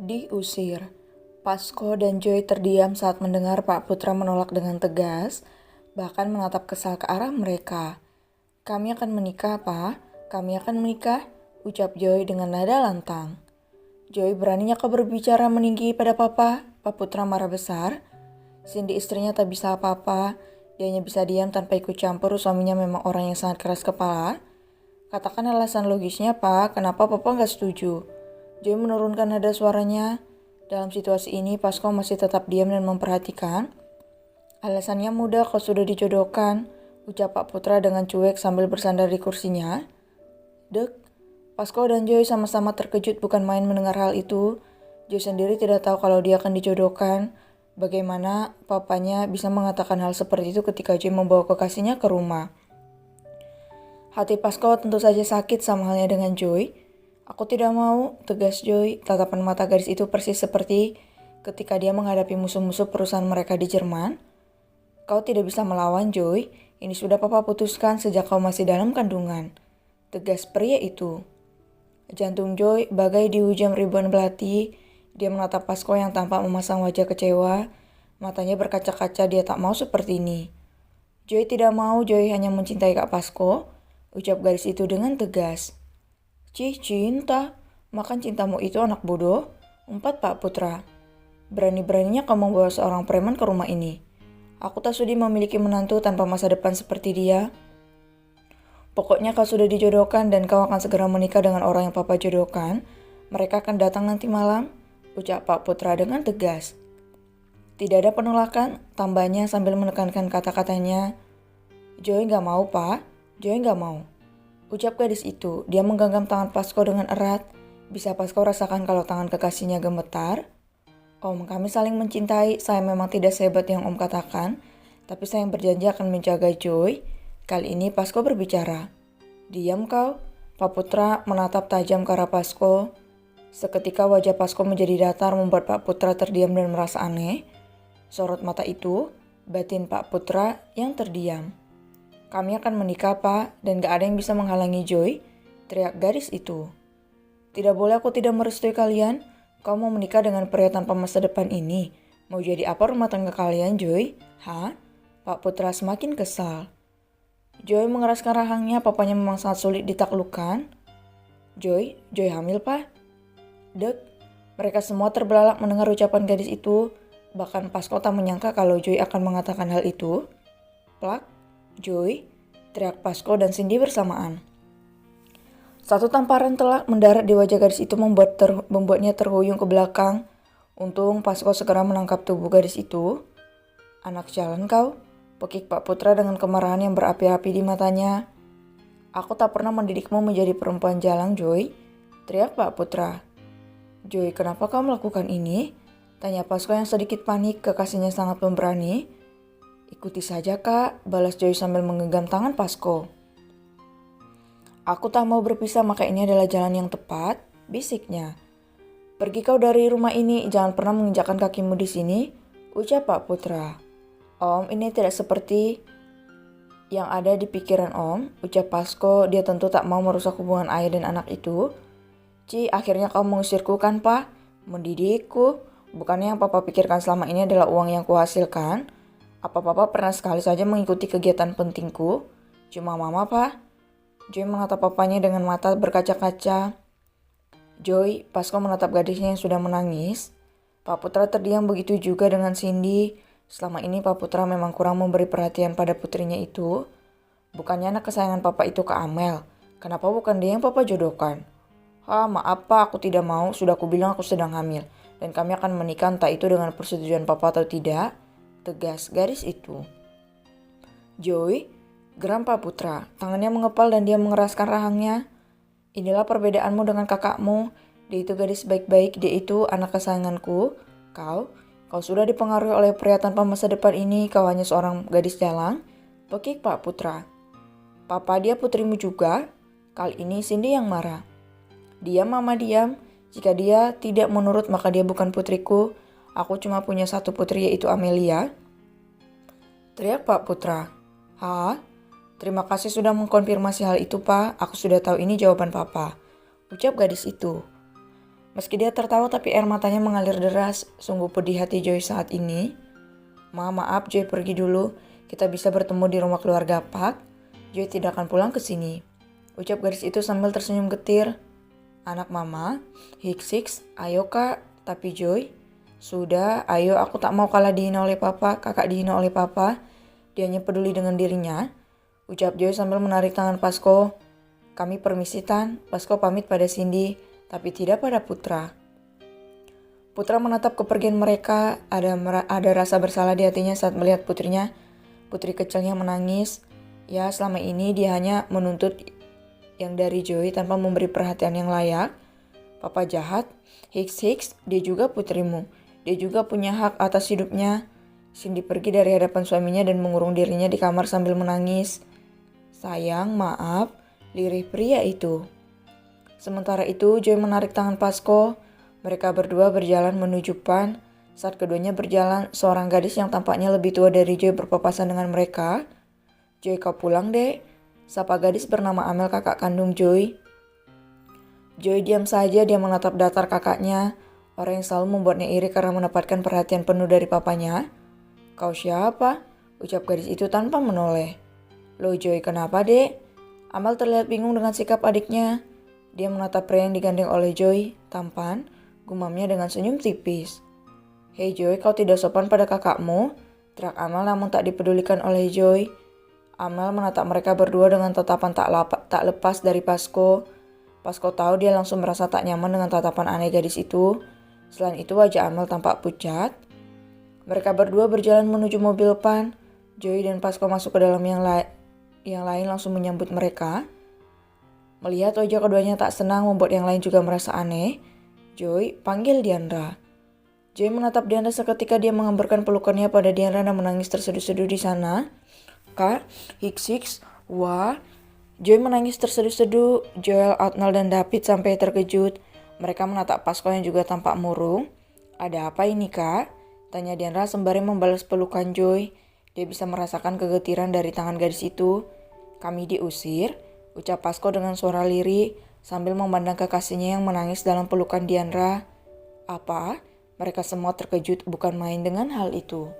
Diusir. Pasko dan Joy terdiam saat mendengar Pak Putra menolak dengan tegas, bahkan menatap kesal ke arah mereka. "Kami akan menikah, Pak. Kami akan menikah," ucap Joy dengan nada lantang. "Joy, beraninya kau berbicara meninggi pada Papa?" Pak Putra marah besar. Cindy istrinya tak bisa apa-apa. Dia hanya bisa diam tanpa ikut campur. Suaminya memang orang yang sangat keras kepala. "Katakan alasan logisnya, Pak. Kenapa Papa nggak setuju?" Joy menurunkan nada suaranya. Dalam situasi ini, Pasko masih tetap diam dan memperhatikan. "Alasannya mudah, kau sudah dijodohkan," ucap Pak Putra dengan cuek sambil bersandar di kursinya. Dek, Pasko dan Joy sama-sama terkejut bukan main mendengar hal itu. Joy sendiri tidak tahu kalau dia akan dijodohkan. Bagaimana papanya bisa mengatakan hal seperti itu ketika Joy membawa kekasihnya ke rumah? Hati Pasko tentu saja sakit sama halnya dengan Joy. "Aku tidak mau," tegas Joy. Tatapan mata gadis itu persis seperti ketika dia menghadapi musuh-musuh perusahaan mereka di Jerman. "Kau tidak bisa melawan, Joy. Ini sudah Papa putuskan sejak kau masih dalam kandungan," tegas pria itu. Jantung Joy bagai dihujam ribuan belati. Dia menatap Pasko yang tampak memasang wajah kecewa. Matanya berkaca-kaca, dia tak mau seperti ini. "Joy tidak mau, Joy hanya mencintai Kak Pasko," ucap gadis itu dengan tegas. Cinta? Makan cintamu itu anak bodoh," umpat Pak Putra. "Berani-beraninya kau membawa seorang preman ke rumah ini. Aku tak sudi memiliki menantu tanpa masa depan seperti dia. Pokoknya kau sudah dijodohkan dan kau akan segera menikah dengan orang yang Papa jodohkan. Mereka akan datang nanti malam," ucap Pak Putra dengan tegas. Tidak ada penolakan, tambahnya sambil menekankan kata-katanya. "Joy gak mau, Pak. Joy gak mau," ucap gadis itu. Dia menggenggam tangan Pasko dengan erat. Bisa Pasko rasakan kalau tangan kekasihnya gemetar. "Om, kami saling mencintai. Saya memang tidak sehebat yang Om katakan. Tapi saya berjanji akan menjaga Joy." Kali ini Pasko berbicara. "Diam kau." Pak Putra menatap tajam ke arah Pasko. Seketika wajah Pasko menjadi datar membuat Pak Putra terdiam dan merasa aneh. Sorot mata itu, batin Pak Putra yang terdiam. "Kami akan menikah, Pak, dan gak ada yang bisa menghalangi Joy," teriak gadis itu. "Tidak boleh, aku tidak merestui kalian. Kau mau menikah dengan pria tanpa masa depan ini? Mau jadi apa rumah tangga kalian, Joy? Hah?" Pak Putra semakin kesal. Joy mengeraskan rahangnya, papanya memang sangat sulit ditaklukkan. Joy hamil, Pak." Dek, mereka semua terbelalak mendengar ucapan gadis itu. Bahkan Pasko tak menyangka kalau Joy akan mengatakan hal itu. "Plak, Joy," teriak Pasko dan Cindy bersamaan. Satu tamparan telak mendarat di wajah gadis itu membuatnya terhuyung ke belakang. Untung Pasko segera menangkap tubuh gadis itu. "Anak jalan kau," pekik Pak Putra dengan kemarahan yang berapi-api di matanya. "Aku tak pernah mendidikmu menjadi perempuan jalan, Joy," teriak Pak Putra. "Joy, kenapa kau melakukan ini?" tanya Pasko yang sedikit panik. Kekasihnya sangat pemberani. "Ikuti saja, Kak," balas Joy sambil menggenggam tangan Pasko. "Aku tak mau berpisah, maka ini adalah jalan yang tepat," bisiknya. "Pergi kau dari rumah ini, jangan pernah menginjakkan kakimu di sini," ucap Pak Putra. "Om, ini tidak seperti yang ada di pikiran Om," ucap Pasko. Dia tentu tak mau merusak hubungan ayah dan anak itu. Akhirnya kau mengusirku kan, Pak? Mendidikku? Bukannya yang Papa pikirkan selama ini adalah uang yang kuhasilkan? Apa Papa pernah sekali saja mengikuti kegiatan pentingku? Cuma Mama, Pak?" Joy menatap papanya dengan mata berkaca-kaca. "Joy," Pasko menatap gadisnya yang sudah menangis. Pak Putra terdiam, begitu juga dengan Cindy. Selama ini Pak Putra memang kurang memberi perhatian pada putrinya itu. Bukannya anak kesayangan Papa itu Kak Amel. Kenapa bukan dia yang Papa jodohkan? Maaf Pak, aku tidak mau. Sudah aku bilang aku sedang hamil. Dan kami akan menikah entah itu dengan persetujuan Papa atau tidak," tegas gadis itu. "Joy," geram Pak Putra. Tangannya mengepal dan dia mengeraskan rahangnya. "Inilah perbedaanmu dengan kakakmu. Dia itu gadis baik-baik, dia itu anak kesayanganku. Kau sudah dipengaruhi oleh pria tanpa masa depan ini. Kau hanya seorang gadis jalang," pekik Pak Putra. "Papa, dia putrimu juga." Kali ini Cindy yang marah. "Diam, Mama, diam. Jika dia tidak menurut maka dia bukan putriku. Aku cuma punya satu putri, yaitu Amelia," teriak Pak Putra. Terima kasih sudah mengkonfirmasi hal itu, Pak. Aku sudah tahu ini jawaban Papa," ucap gadis itu. Meski dia tertawa tapi air matanya mengalir deras. Sungguh pedih hati Joy saat ini. Maaf Joy pergi dulu. Kita bisa bertemu di rumah keluarga Pak. Joy tidak akan pulang ke sini. Ucap gadis itu sambil tersenyum getir. Anak mama, hiksik, ayo kak. Tapi Joy, sudah, ayo aku tak mau kalah dihina oleh papa. Kakak dihina oleh papa. Dia hanya peduli dengan dirinya. Ucap Joy sambil menarik tangan Pasko. Kami permisi Tan. Pasko pamit pada Cindy, tapi tidak pada Putra. Putra menatap kepergian mereka. Ada rasa bersalah di hatinya saat melihat putrinya. Putri kecilnya menangis. Ya, selama ini dia hanya menuntut yang dari Joy tanpa memberi perhatian yang layak. Papa jahat. Hiks, dia juga putrimu. Dia juga punya hak atas hidupnya. Cindy pergi dari hadapan suaminya dan mengurung dirinya di kamar sambil menangis. Sayang, maaf, lirih pria itu. Sementara itu, Joy menarik tangan Pasko. Mereka berdua berjalan menuju PAN. Saat keduanya berjalan, seorang gadis yang tampaknya lebih tua dari Joy berpapasan dengan mereka. Joy, kau pulang dek. Sapa gadis bernama Amel, kakak kandung Joy. Joy diam saja, dia menatap datar kakaknya. Orang yang selalu membuatnya iri karena mendapatkan perhatian penuh dari papanya. Kau siapa? Ucap gadis itu tanpa menoleh. Loh Joy, kenapa dek? Amel terlihat bingung dengan sikap adiknya. Dia menatap pria yang digandeng oleh Joy, tampan, gumamnya dengan senyum tipis. Hei Joy, kau tidak sopan pada kakakmu? Teriak Amel namun tak dipedulikan oleh Joy. Amel menatap mereka berdua dengan tatapan tak lepas dari Pasko. Pasko tahu dia langsung merasa tak nyaman dengan tatapan aneh gadis itu. Selain itu wajah Amel tampak pucat. Mereka berdua berjalan menuju mobil PAN. Joy dan Pasko masuk ke dalam yang lain langsung menyambut mereka. Melihat wajah keduanya tak senang membuat yang lain juga merasa aneh. Joy, panggil Diandra. Joy menatap Diandra seketika dia mengembarkan pelukannya pada Diandra dan menangis terseduh-seduh di sana. Kak, hiksik, wah. Joy menangis terseduh-seduh. Joel, Otnel, dan David sampai terkejut. Mereka menatap Pasko yang juga tampak murung. Ada apa ini kak? Tanya Diandra sembari membalas pelukan Joy. Dia bisa merasakan kegetiran dari tangan gadis itu. Kami diusir, ucap Pasko dengan suara lirih sambil memandang kekasihnya yang menangis dalam pelukan Diandra. Apa? Mereka semua terkejut bukan main dengan hal itu.